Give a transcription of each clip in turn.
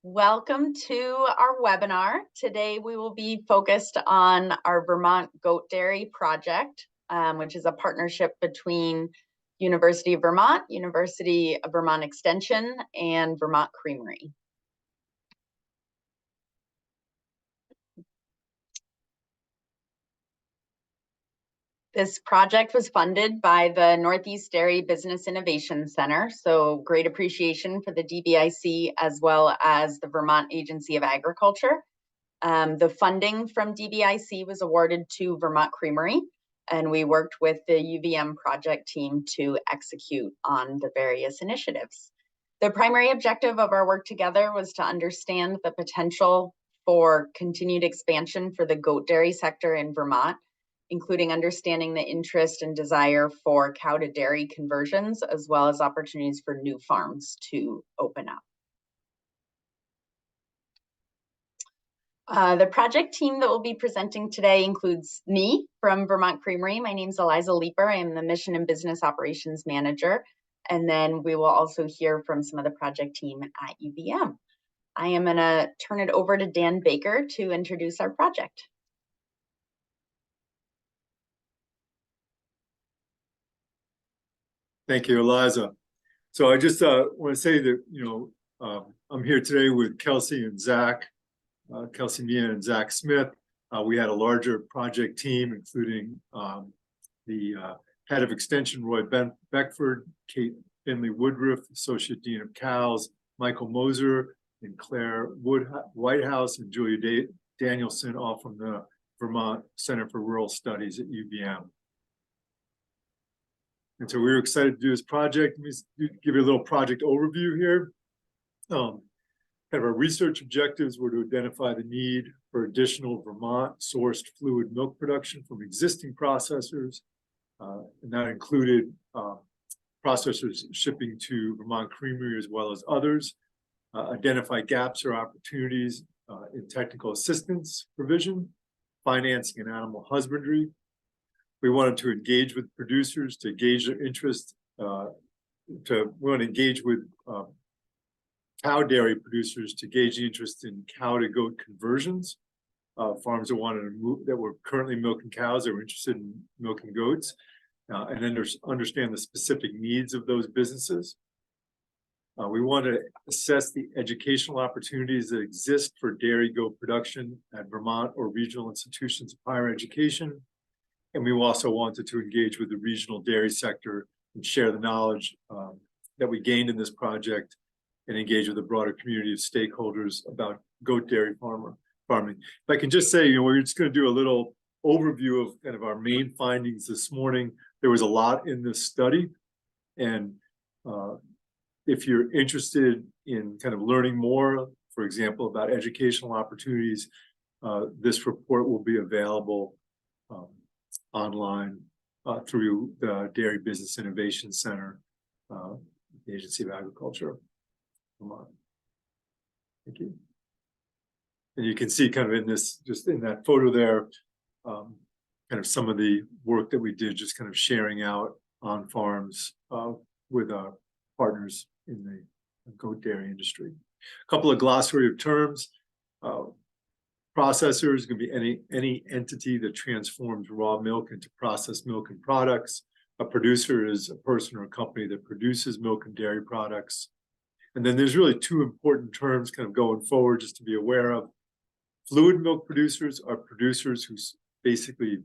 Welcome to our webinar. Today we will be focused on our Vermont Goat Dairy Project, which is a partnership between University of Vermont, University of Vermont Extension, and Vermont Creamery. This project was funded by the Northeast Dairy Business Innovation Center, so great appreciation for the DBIC as well as the Vermont Agency of Agriculture. The funding from DBIC was awarded to Vermont Creamery, and we worked with the UVM project team to execute on the various initiatives. The primary objective of our work together was to understand the potential for continued expansion for the goat dairy sector in Vermont, including understanding the interest and desire for cow to dairy conversions, as well as opportunities for new farms to open up. The project team that will be presenting today includes me from Vermont Creamery. My name is Eliza Leeper. I am the Mission and Business Operations Manager. And then we will also hear from some of the project team at UVM. I am going to turn it over to Dan Baker to introduce our project. Thank you, Eliza. So I just want to say that, I'm here today with Kelsey and Zach, Kelsey Meehan and Zach Smith. We had a larger project team, including the head of extension, Roy Beckford, Kate Finley Woodruff, Associate Dean of Cows, Michael Moser, and Claire Whitehouse, and Julia Danielson, all from the Vermont Center for Rural Studies at UVM. And so we were excited to do this project. Let me give you a little project overview here. Kind of our research objectives were to identify the need for additional Vermont-sourced fluid milk production from existing processors, and that included processors shipping to Vermont Creamery as well as others, identify gaps or opportunities in technical assistance provision, financing, and animal husbandry. We wanted to engage with producers to gauge their interest. We want to engage with cow dairy producers to gauge the interest in cow to goat conversions. Farms that wanted to move, that were currently milking cows, that were interested in milking goats, and then understand the specific needs of those businesses. We want to assess the educational opportunities that exist for dairy goat production at Vermont or regional institutions of higher education. And we also wanted to engage with the regional dairy sector and share the knowledge that we gained in this project and engage with the broader community of stakeholders about goat dairy farming. If I can just say, we're just going to do a little overview of kind of our main findings this morning. There was a lot in this study. And if you're interested in kind of learning more, for example, about educational opportunities, this report will be available online through the Dairy Business Innovation Center, the Agency of Agriculture. Vermont. Thank you. And you can see kind of in this, just in that photo there, kind of some of the work that we did, just kind of sharing out on farms with our partners in the goat dairy industry. A couple of glossary of terms. Processor is going to be any entity that transforms raw milk into processed milk and products. A producer is a person or a company that produces milk and dairy products. And then there's really two important terms kind of going forward just to be aware of. Fluid milk producers are producers who basically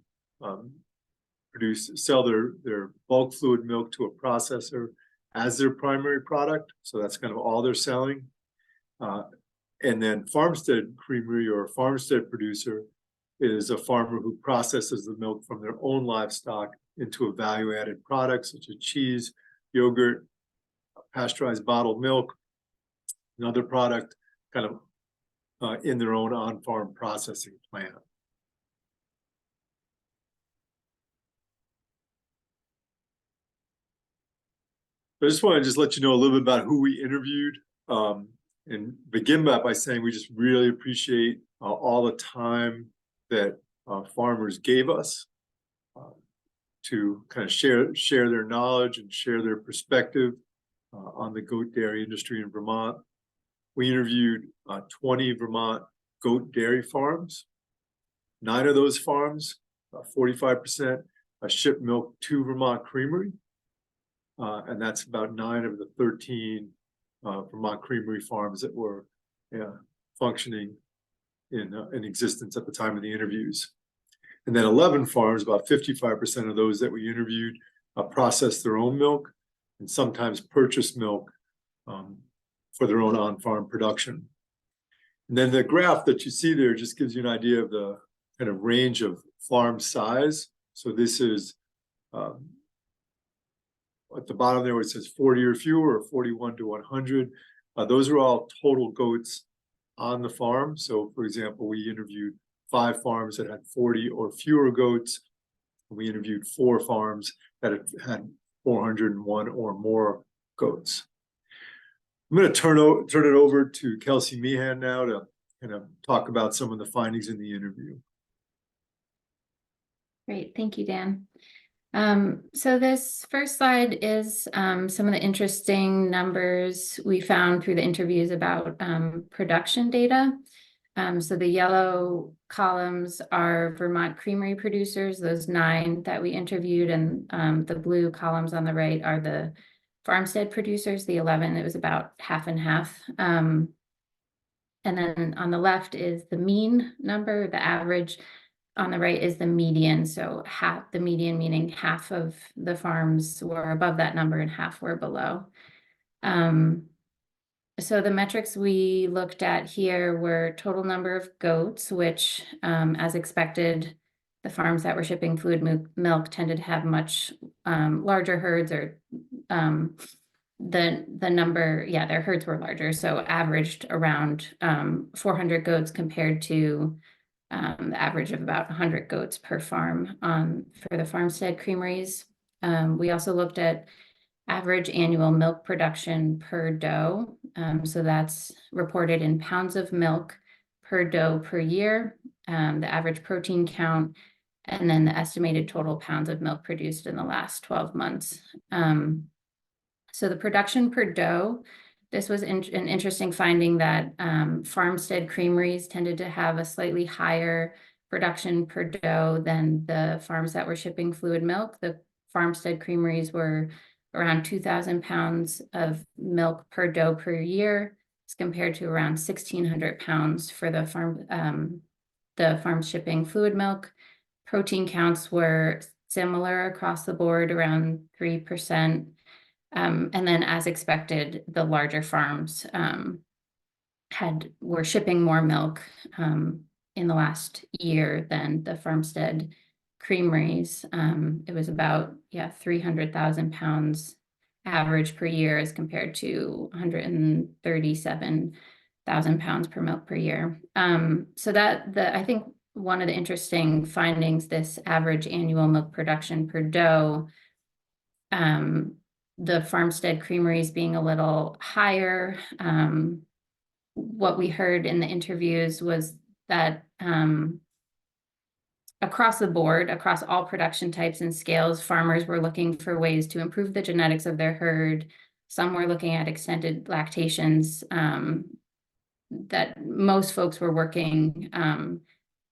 sell their bulk fluid milk to a processor as their primary product. So that's kind of all they're selling. And then farmstead creamery or farmstead producer is a farmer who processes the milk from their own livestock into a value-added product such as cheese, yogurt, pasteurized bottled milk, another product kind of in their own on-farm processing plant. I just want to let you know a little bit about who we interviewed. And begin by saying we just really appreciate all the time that farmers gave us to kind of share their knowledge and share their perspective on the goat dairy industry in Vermont. We interviewed 20 Vermont goat dairy farms. 9 of those farms, 45%, ship milk to Vermont Creamery. And that's about 9 of the 13 Vermont Creamery farms that were functioning in existence at the time of the interviews. And then 11 farms, about 55% of those that we interviewed, processed their own milk and sometimes purchased milk for their own on-farm production. And then the graph that you see there just gives you an idea of the kind of range of farm size. So this is at the bottom there where it says 40 or fewer, or 41 to 100. Those are all total goats on the farm. So for example, we interviewed 5 farms that had 40 or fewer goats. We interviewed 4 farms that had 401 or more goats. I'm going to turn it over to Kelsey Meehan now to kind of talk about some of the findings in the interview. Great, thank you, Dan. So this first slide is some of the interesting numbers we found through the interviews about production data. So the yellow columns are Vermont Creamery producers, those 9 that we interviewed, and the blue columns on the right are the farmstead producers, the 11. It was about half and half. And then on the left is the mean number, the average. On the right is the median. So half the median, meaning half of the farms were above that number and half were below. So the metrics we looked at here were total number of goats, which as expected, the farms that were shipping fluid milk tended to have much larger herds, or the number, their herds were larger. So averaged around 400 goats compared to the average of about 100 goats per farm for the farmstead creameries. We also looked at average annual milk production per doe. So that's reported in pounds of milk per doe per year, the average protein count, and then the estimated total pounds of milk produced in the last 12 months. So the production per doe, this was an interesting finding that farmstead creameries tended to have a slightly higher production per doe than the farms that were shipping fluid milk. The farmstead creameries were around 2,000 pounds of milk per doe per year, as compared to around 1,600 pounds for the farm shipping fluid milk. Protein counts were similar across the board, around 3%. And then, as expected, the larger farms were shipping more milk in the last year than the farmstead creameries. It was about 300,000 pounds average per year, as compared to 137,000 pounds per milk per year. So I think one of the interesting findings, this average annual milk production per doe, the farmstead creameries being a little higher. What we heard in the interviews was that across the board, across all production types and scales, farmers were looking for ways to improve the genetics of their herd. Some were looking at extended lactations, that most folks were working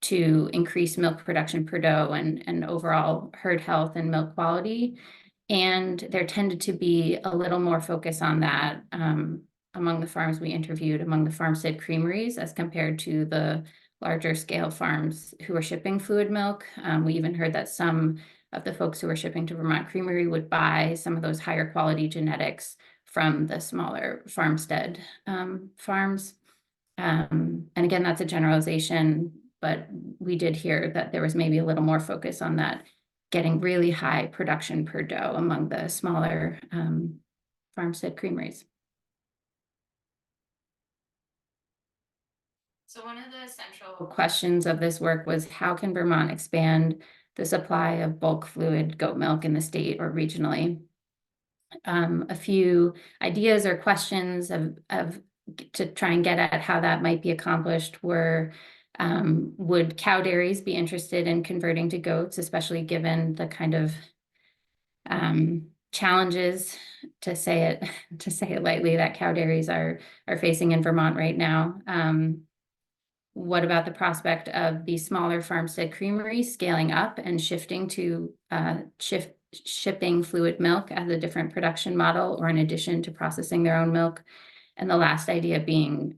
to increase milk production per doe and overall herd health and milk quality. And there tended to be a little more focus on that among the farms we interviewed, among the farmstead creameries, as compared to the larger scale farms who were shipping fluid milk. We even heard that some of the folks who were shipping to Vermont Creamery would buy some of those higher quality genetics from the smaller farmstead farms. And again, that's a generalization, but we did hear that there was maybe a little more focus on that, getting really high production per doe among the smaller farmstead creameries. So one of the central questions of this work was, how can Vermont expand the supply of bulk fluid goat milk in the state or regionally? A few ideas or questions to try and get at how that might be accomplished were, would cow dairies be interested in converting to goats, especially given the kind of challenges to say it lightly, that cow dairies are facing in Vermont right now. What about the prospect of the smaller farmstead creameries scaling up and shifting to shipping fluid milk as a different production model, or in addition to processing their own milk? And the last idea being,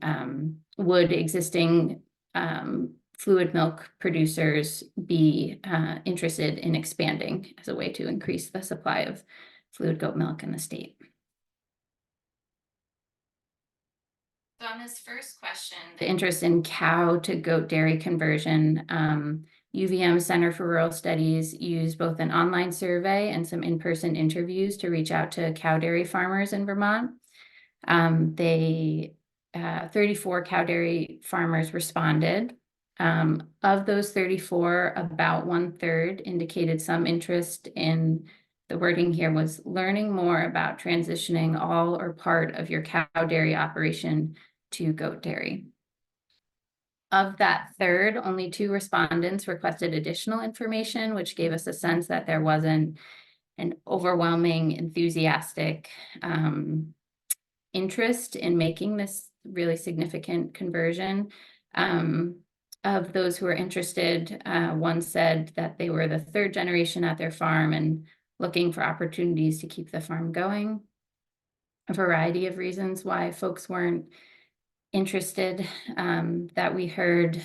would existing fluid milk producers be interested in expanding as a way to increase the supply of fluid goat milk in the state? So on this first question, the interest in cow to goat dairy conversion, UVM Center for Rural Studies used both an online survey and some in-person interviews to reach out to cow dairy farmers in Vermont. 34 cow dairy farmers responded. Of those 34, about 1/3 indicated some interest in, the wording here was, learning more about transitioning all or part of your cow dairy operation to goat dairy. Of that third, only 2 respondents requested additional information, which gave us a sense that there wasn't an overwhelming enthusiastic interest in making this really significant conversion. Of those who were interested, one said that they were the 3rd generation at their farm and looking for opportunities to keep the farm going. A variety of reasons why folks weren't interested that we heard,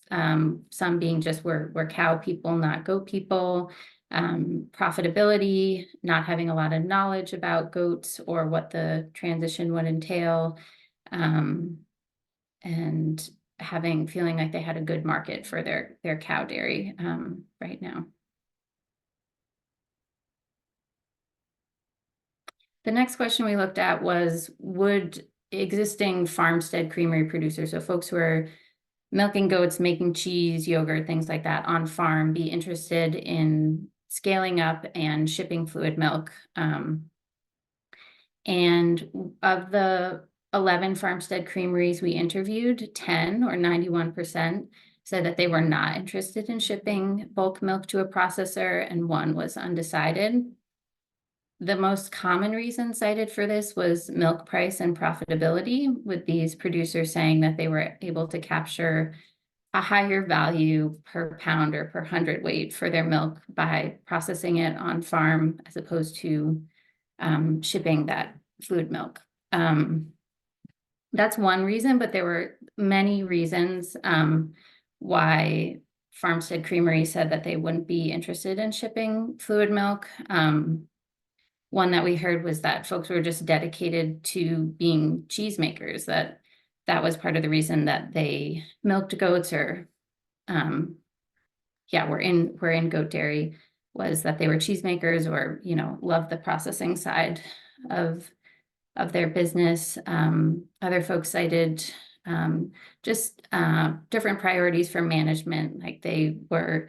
some being just we're cow people, not goat people. Profitability, not having a lot of knowledge about goats or what the transition would entail, and feeling like they had a good market for their cow dairy right now. The next question we looked at was, would existing farmstead creamery producers, so folks who are milking goats, making cheese, yogurt, things like that on farm, be interested in scaling up and shipping fluid milk? And of the 11 farmstead creameries we interviewed, 10 or 91% said that they were not interested in shipping bulk milk to a processor, and 1 was undecided. The most common reason cited for this was milk price and profitability, with these producers saying that they were able to capture a higher value per pound or per hundredweight for their milk by processing it on farm as opposed to shipping that fluid milk. That's one reason, but there were many reasons why farmstead creamery said that they wouldn't be interested in shipping fluid milk. One that we heard was that folks were just dedicated to being cheesemakers, that was part of the reason that they milked goats, or we're in goat dairy, was that they were cheesemakers, or loved the processing side of their business. Other folks cited just different priorities for management, like they were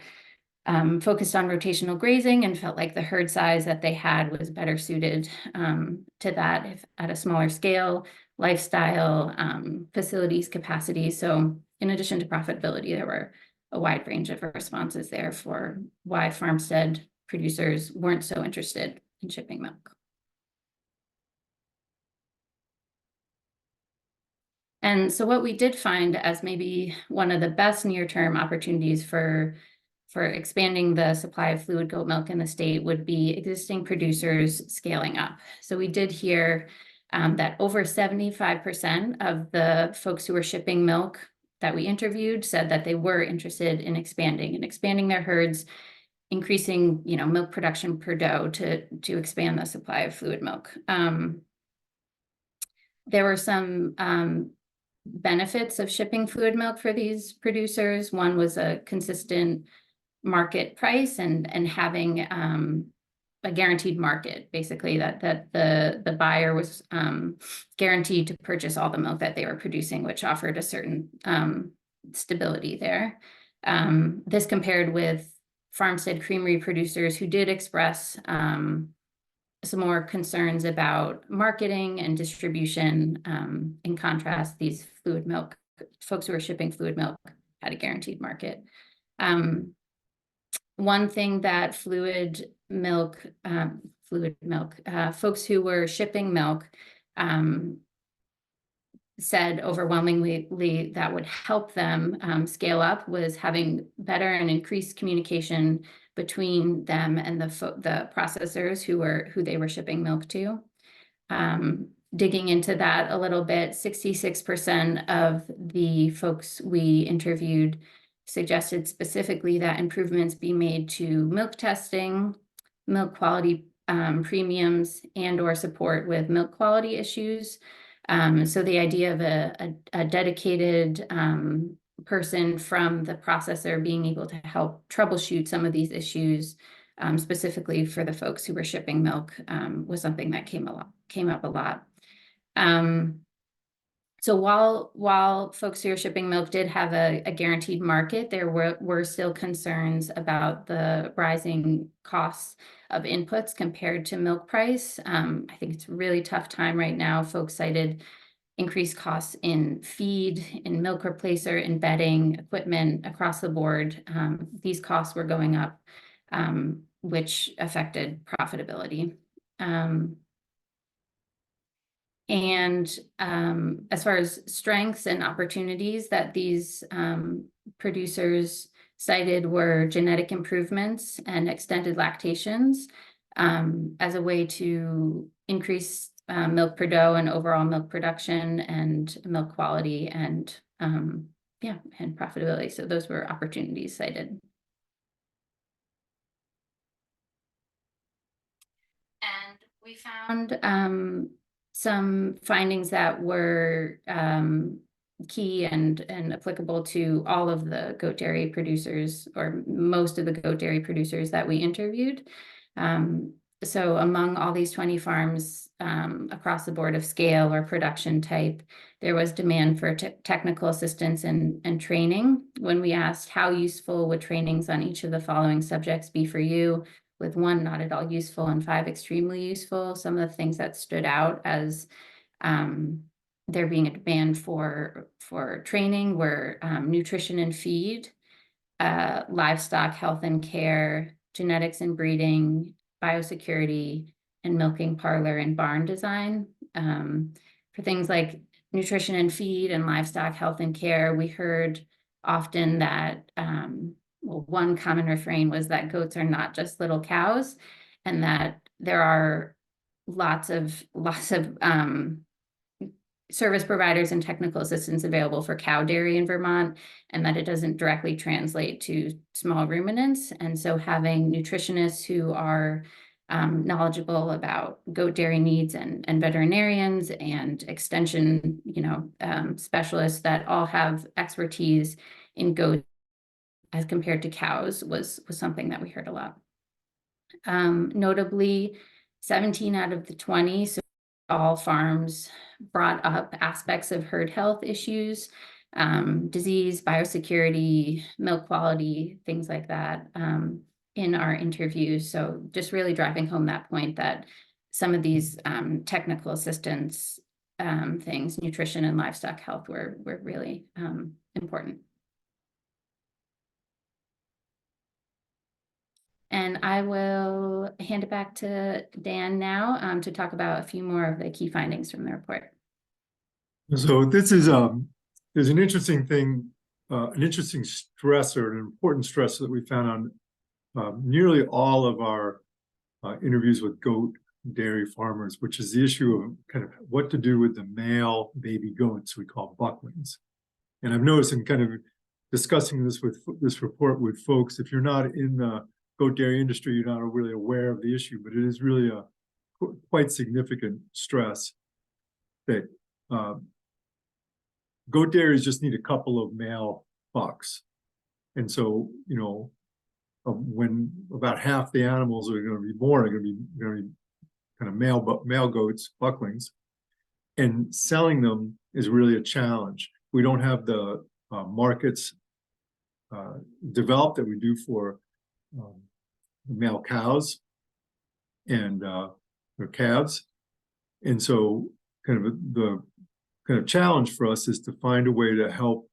focused on rotational grazing and felt like the herd size that they had was better suited to that if at a smaller scale, lifestyle, facilities capacity. So in addition to profitability, there were a wide range of responses there for why farmstead producers weren't so interested in shipping milk. And so what we did find as maybe one of the best near-term opportunities for expanding the supply of fluid goat milk in the state would be existing producers scaling up. So we did hear that over 75% of the folks who were shipping milk that we interviewed said that they were interested in expanding their herds, increasing milk production per doe to expand the supply of fluid milk. There were some benefits of shipping fluid milk for these producers. One was a consistent market price and having a guaranteed market, basically that the buyer was guaranteed to purchase all the milk that they were producing, which offered a certain stability there. This compared with farmstead creamery producers who did express some more concerns about marketing and distribution. In contrast, these fluid milk folks who are shipping fluid milk had a guaranteed market. One thing that fluid milk, fluid milk, folks who were shipping milk said overwhelmingly that would help them scale up was having better and increased communication between them and the processors who they were shipping milk to. Digging into that a little bit, 66% of the folks we interviewed suggested specifically that improvements be made to milk testing, milk quality premiums, and/or support with milk quality issues. So the idea of a dedicated person from the processor being able to help troubleshoot some of these issues, specifically for the folks who were shipping milk, was something that came up a lot. So while folks who are shipping milk did have a guaranteed market, there were still concerns about the rising costs of inputs compared to milk price. I think it's a really tough time right now. Folks cited increased costs in feed, in milk replacer, in bedding, equipment across the board. These costs were going up, which affected profitability. As far as strengths and opportunities that these producers cited were genetic improvements and extended lactations as a way to increase milk per doe and overall milk production and milk quality and profitability. So those were opportunities cited. And we found some findings that were key and applicable to all of the goat dairy producers, or most of the goat dairy producers that we interviewed. So among all these 20 farms across the board of scale or production type, there was demand for technical assistance and training. When we asked how useful would trainings on each of the following subjects be for you, with 1 not at all useful and 5 extremely useful, some of the things that stood out as there being a demand for training were nutrition and feed, livestock health and care, genetics and breeding, biosecurity, and milking parlor and barn design. For things like nutrition and feed and livestock health and care, we heard often that well, one common refrain was that goats are not just little cows, and that there are lots of service providers and technical assistance available for cow dairy in Vermont, and that it doesn't directly translate to small ruminants. And so having nutritionists who are knowledgeable about goat dairy needs and veterinarians and extension, specialists that all have expertise in goats as compared to cows was something that we heard a lot. Notably, 17 out of the 20, so all farms, brought up aspects of herd health issues, disease, biosecurity, milk quality, things like that in our interviews. So just really driving home that point that some of these technical assistance things, nutrition and livestock health, were really important. And I will hand it back to Dan now to talk about a few more of the key findings from the report. So this is there's an interesting thing, an interesting stressor, an important stressor that we found on nearly all of our interviews with goat dairy farmers, which is the issue of kind of what to do with the male baby goats we call bucklings. And I've noticed in kind of discussing this with this report with folks, if you're not in the goat dairy industry, you're not really aware of the issue, but it is really a quite significant stress that goat dairies just need a couple of male bucks. And so, when about half the animals are going to be born are going to be kind of male goats, bucklings, and selling them is really a challenge. We don't have the markets developed that we do for male cows and their calves. And so the challenge for us is to find a way to help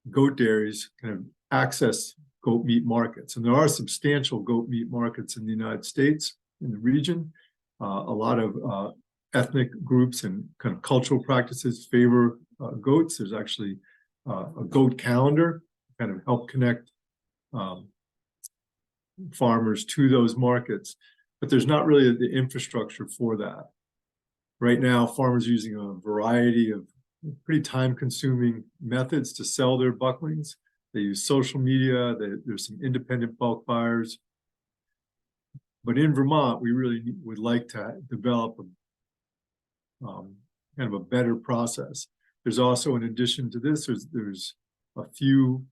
goat dairies kind of access goat meat markets. And there are substantial goat meat markets in the United States, in the region. A lot of ethnic groups and kind of cultural practices favor goats. There's actually a goat calendar to kind of help connect farmers to those markets, but there's not really the infrastructure for that. Right now, farmers are using a variety of pretty time-consuming methods to sell their bucklings. They use social media. There's some independent bulk buyers. But in Vermont, we really would like to develop kind of a better process. There's also, in addition to this, there's a few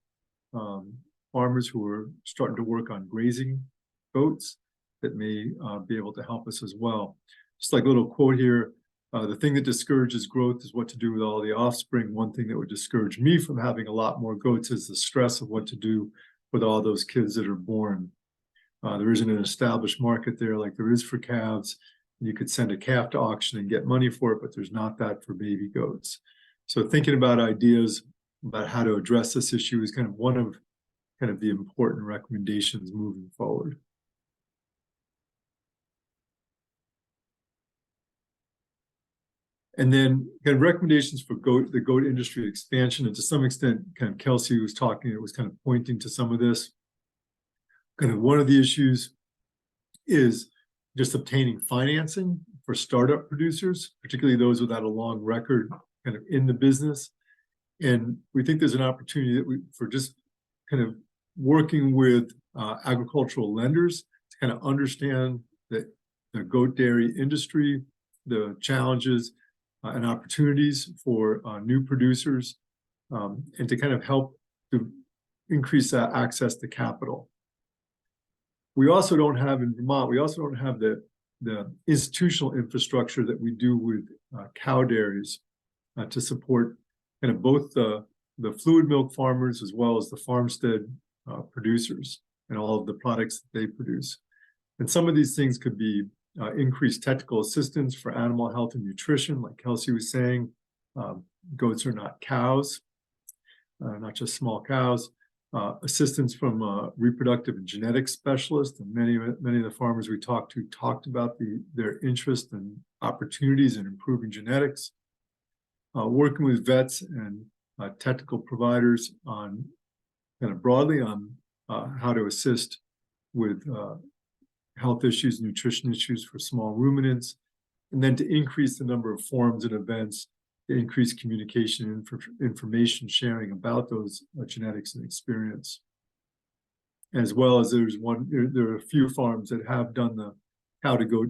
farmers who are starting to work on grazing goats that may be able to help us as well. Just like a little quote here, the thing that discourages growth is what to do with all the offspring. One thing that would discourage me from having a lot more goats is the stress of what to do with all those kids that are born. There isn't an established market there like there is for calves. You could send a calf to auction and get money for it, but there's not that for baby goats. So thinking about ideas about how to address this issue is kind of one of the important recommendations moving forward. And then kind of recommendations for the goat industry expansion, and to some extent, kind of Kelsey was talking, it was kind of pointing to some of this. Kind of one of the issues is just obtaining financing for startup producers, particularly those without a long record kind of in the business. And we think there's an opportunity that for just kind of working with agricultural lenders to kind of understand the goat dairy industry, the challenges and opportunities for new producers, and to kind of help to increase that access to capital. We also don't have in Vermont, we also don't have the institutional infrastructure that we do with cow dairies to support kind of both the fluid milk farmers as well as the farmstead producers and all of the products that they produce. And some of these things could be increased technical assistance for animal health and nutrition, like Kelsey was saying. Goats are not cows, not just small cows. Assistance from reproductive and genetics specialists, and many of the farmers we talked to talked about their interest and opportunities in improving genetics. Working with vets and technical providers on kind of broadly on how to assist with health issues, nutrition issues for small ruminants, and then to increase the number of forums and events, to increase communication and information sharing about those genetics and experience. As well as there are a few farms that have done the cow to goat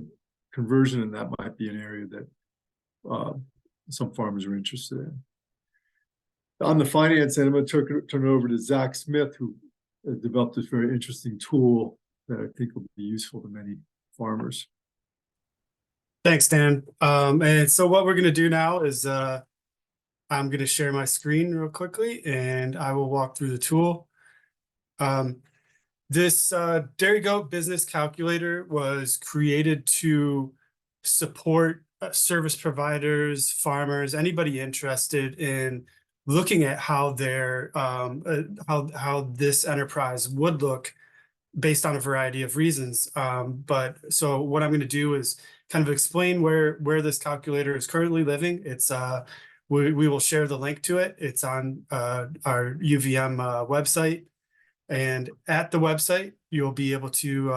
conversion, and that might be an area that some farmers are interested in. On the finance end, I'm going to turn it over to Zach Smith, who developed this very interesting tool that I think will be useful to many farmers. Thanks, Dan. And so what we're going to do now is I'm going to share my screen real quickly, and I will walk through the tool. This Dairy Goat Business Calculator was created to support service providers, farmers, anybody interested in looking at how their how this enterprise would look based on a variety of reasons. But so what I'm going to do is kind of explain where this calculator is currently living. It's we will share the link to it. It's on our UVM website, and at the website you'll be able to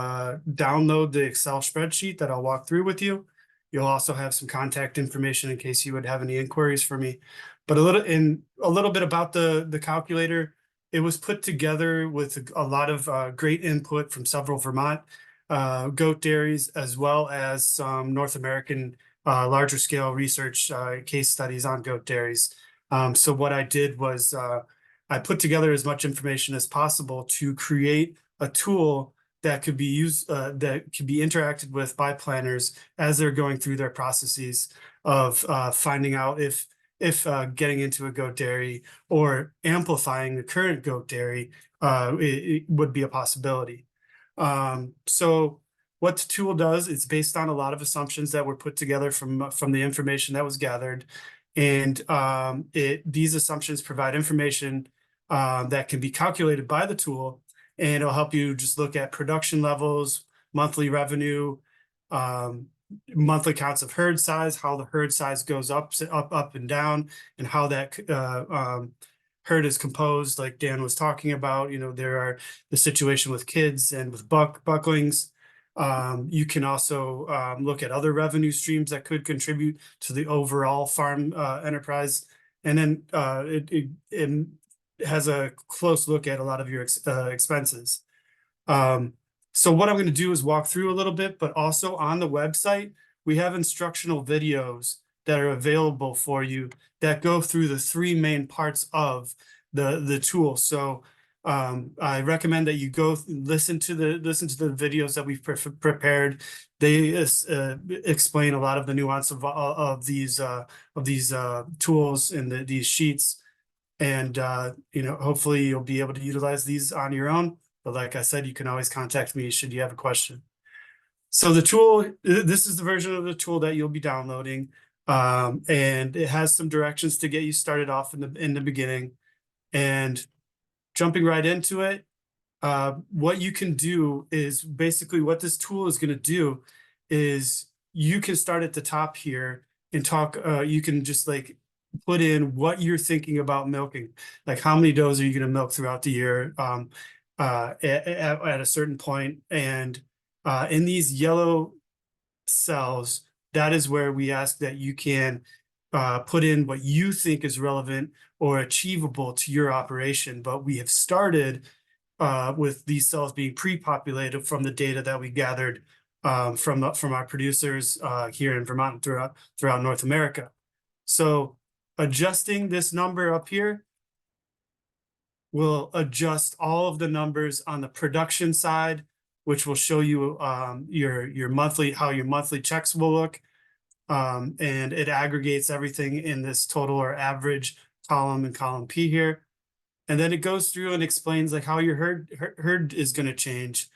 download the Excel spreadsheet that I'll walk through with you. You'll also have some contact information in case you would have any inquiries for me. But a little bit about the calculator. It was put together with a lot of great input from several Vermont goat dairies, as well as some North American larger scale research case studies on goat dairies. So what I did was I put together as much information as possible to create a tool that could be used, that could be interacted with by planners as they're going through their processes of finding out if getting into a goat dairy or amplifying the current goat dairy it would be a possibility. So what the tool does, it's based on a lot of assumptions that were put together from the information that was gathered. And these assumptions provide information that can be calculated by the tool and it'll help you just look at production levels, monthly revenue, monthly counts of herd size, how the herd size goes up and down, and how that herd is composed, like Dan was talking about. You know, there are the situation with kids and with bucklings. You can also look at other revenue streams that could contribute to the overall farm enterprise. And then it has a close look at a lot of your expenses. So what I'm going to do is walk through a little bit, but also on the website, we have instructional videos that are available for you that go through the three main parts of the tool. So I recommend that you go listen to the videos that we've prepared. They explain a lot of the nuance of these tools and these sheets. And you know, hopefully you'll be able to utilize these on your own. But like I said, you can always contact me should you have a question. So the tool, this is the version of the tool that you'll be downloading. And it has some directions to get you started off in the beginning. And jumping right into it, what you can do is basically what this tool is going to do is you can start at the top here and talk. You can just like put in what you're thinking about milking, like how many does are you going to milk throughout the year at a certain point. And in these yellow cells, that is where we ask that you can put in what you think is relevant or achievable to your operation. But we have started with these cells being pre-populated from the data that we gathered from our producers here in Vermont and throughout North America. So adjusting this number up here will adjust all of the numbers on the production side, which will show you your monthly, how your monthly checks will look. And it aggregates everything in this total or average column in column P here. And then it goes through and explains like how your herd is going to change.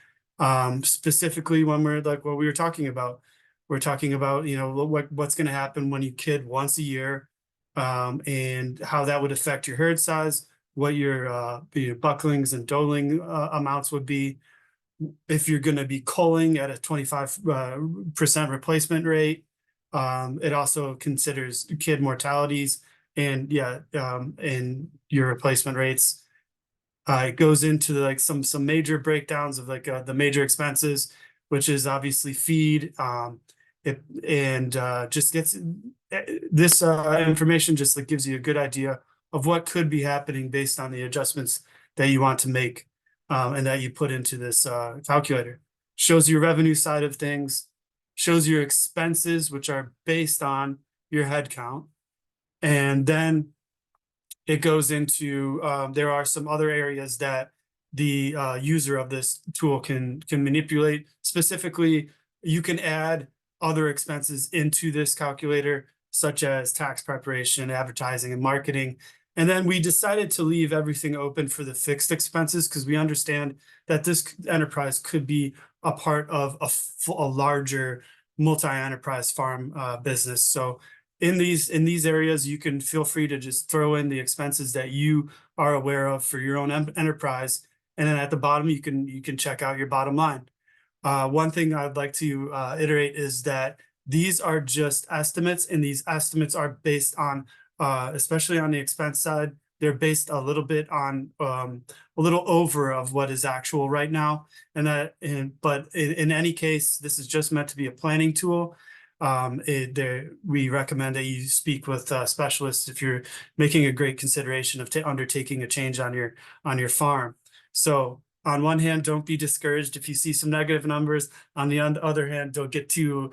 Specifically when we're like what we were talking about. We're talking about, you know, what's going to happen when you kid once a year, and how that would affect your herd size, what your bucklings and doeling amounts would be. If you're going to be culling at a 25% replacement rate. It also considers kid mortalities and and your replacement rates. It goes into like some major breakdowns of like the major expenses, which is obviously feed. Just gets this information just like gives you a good idea of what could be happening based on the adjustments that you want to make and that you put into this calculator. Shows your revenue side of things, shows your expenses, which are based on your head count. And then it goes into, there are some other areas that the user of this tool can manipulate. Specifically, you can add other expenses into this calculator, such as tax preparation, advertising, and marketing. And then we decided to leave everything open for the fixed expenses because we understand that this enterprise could be a part of a larger multi-enterprise farm business. So in these areas, you can feel free to just throw in the expenses that you are aware of for your own enterprise. And then at the bottom, you can check out your bottom line. One thing I'd like to iterate is that these are just estimates, and these estimates are based on, especially on the expense side, they're based a little bit on a little over of what is actual right now. But in any case, this is just meant to be a planning tool. We recommend that you speak with specialists if you're making a great consideration of undertaking a change on your farm. So on one hand, don't be discouraged if you see some negative numbers. On the other hand, don't get too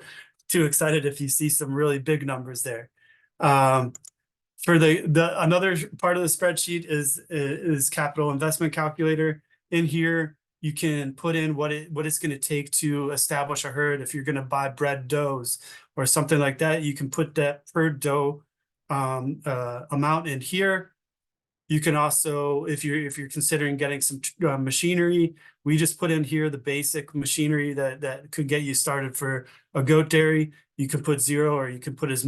excited if you see some really big numbers there. For another part of the spreadsheet is capital investment calculator. In here, you can put in what it's going to take to establish a herd. If you're going to buy bred does or something like that, you can put that per doe amount in here. You can also, if you're considering getting some machinery, we just put in here the basic machinery that could get you started for a goat dairy. You can put 0, or you can put as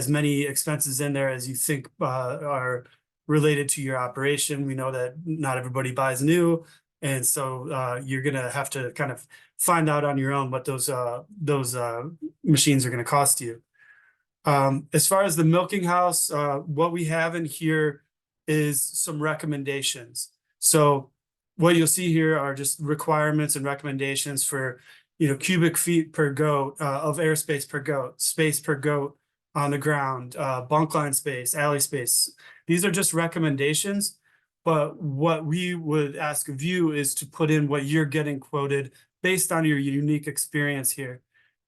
many expenses in there as you think are related to your operation. We know that not everybody buys new, and so you're gonna have to kind of find out on your own what those machines are gonna cost you. As far as the milking house, what we have in here is some recommendations. So what you'll see here are just requirements and recommendations for, cubic feet per goat of airspace per goat, space per goat on the ground, bunk line space, alley space. These are just recommendations, but what we would ask of you is to put in what you're getting quoted based on your unique experience here.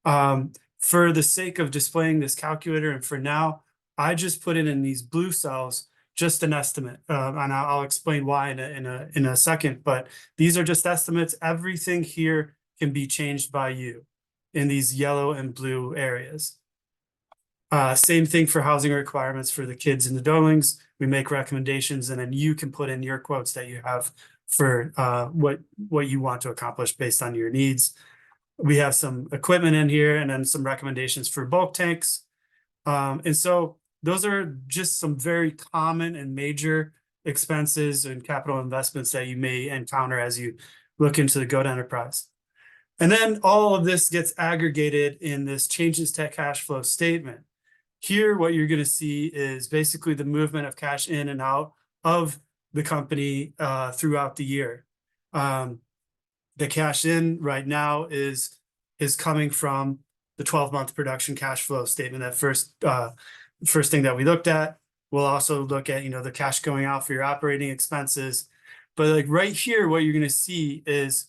For the sake of displaying this calculator, and for now, I just put in these blue cells just an estimate, and I'll explain why in a second. But these are just estimates. Everything here can be changed by you in these yellow and blue areas. Same thing for housing requirements for the kids and the dwellings. We make recommendations, and then you can put in your quotes that you have for what you want to accomplish based on your needs. We have some equipment in here and then some recommendations for bulk tanks. And so those are just some very common and major expenses and capital investments that you may encounter as you look into the goat enterprise. And then all of this gets aggregated in this changes to cash flow statement. Here, what you're going to see is basically the movement of cash in and out of the company throughout the year. The cash in right now is coming from the 12-month production cash flow statement. That first thing that we looked at. We'll also look at, the cash going out for your operating expenses. But like right here, what you're going to see is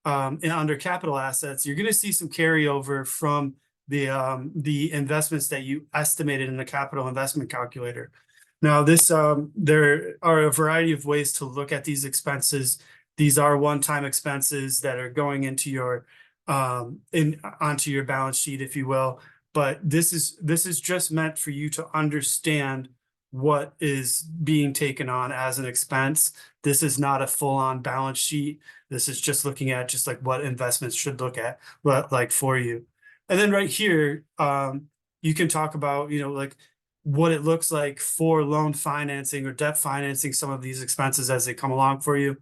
under capital assets, you're going to see some carryover from the investments that you estimated in the capital investment calculator. Now, there are a variety of ways to look at these expenses. These are one-time expenses that are going into your onto your balance sheet, if you will. But this is just meant for you to understand what is being taken on as an expense. This is not a full-on balance sheet. This is just looking at just like what investments should look at like for you. And then right here, you can talk about, like what it looks like for loan financing or debt financing some of these expenses as they come along for you.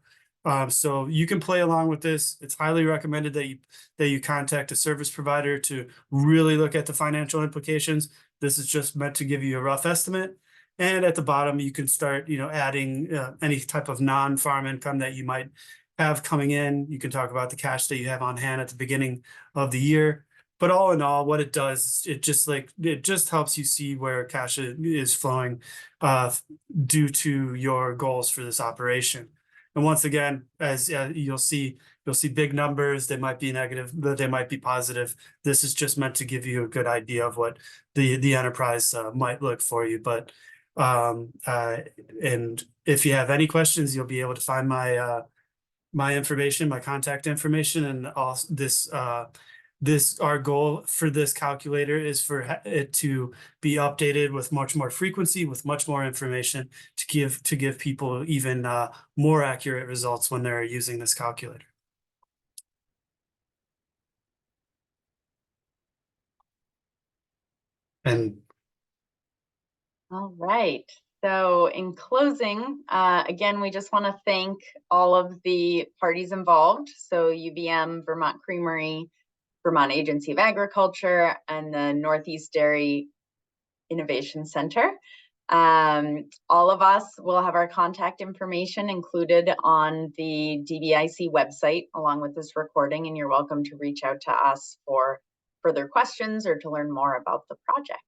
So you can play along with this. It's highly recommended that you contact a service provider to really look at the financial implications. This is just meant to give you a rough estimate. And at the bottom, you can start, adding any type of non-farm income that you might have coming in. You can talk about the cash that you have on hand at the beginning of the year. But all in all, what it does, it just helps you see where cash is flowing due to your goals for this operation. And once again, as you'll see big numbers. They might be negative, but they might be positive. This is just meant to give you a good idea of what the enterprise might look for you. But and if you have any questions, you'll be able to find my information, my contact information, and all this our goal for this calculator is for it to be updated with much more frequency, with much more information to give people even more accurate results when they're using this calculator. And all right. So in closing, again, we just want to thank all of the parties involved. So UVM, Vermont Creamery, Vermont Agency of Agriculture, and the Northeast Dairy Innovation Center. All of us will have our contact information included on the DBIC website along with this recording, and you're welcome to reach out to us for further questions or to learn more about the project.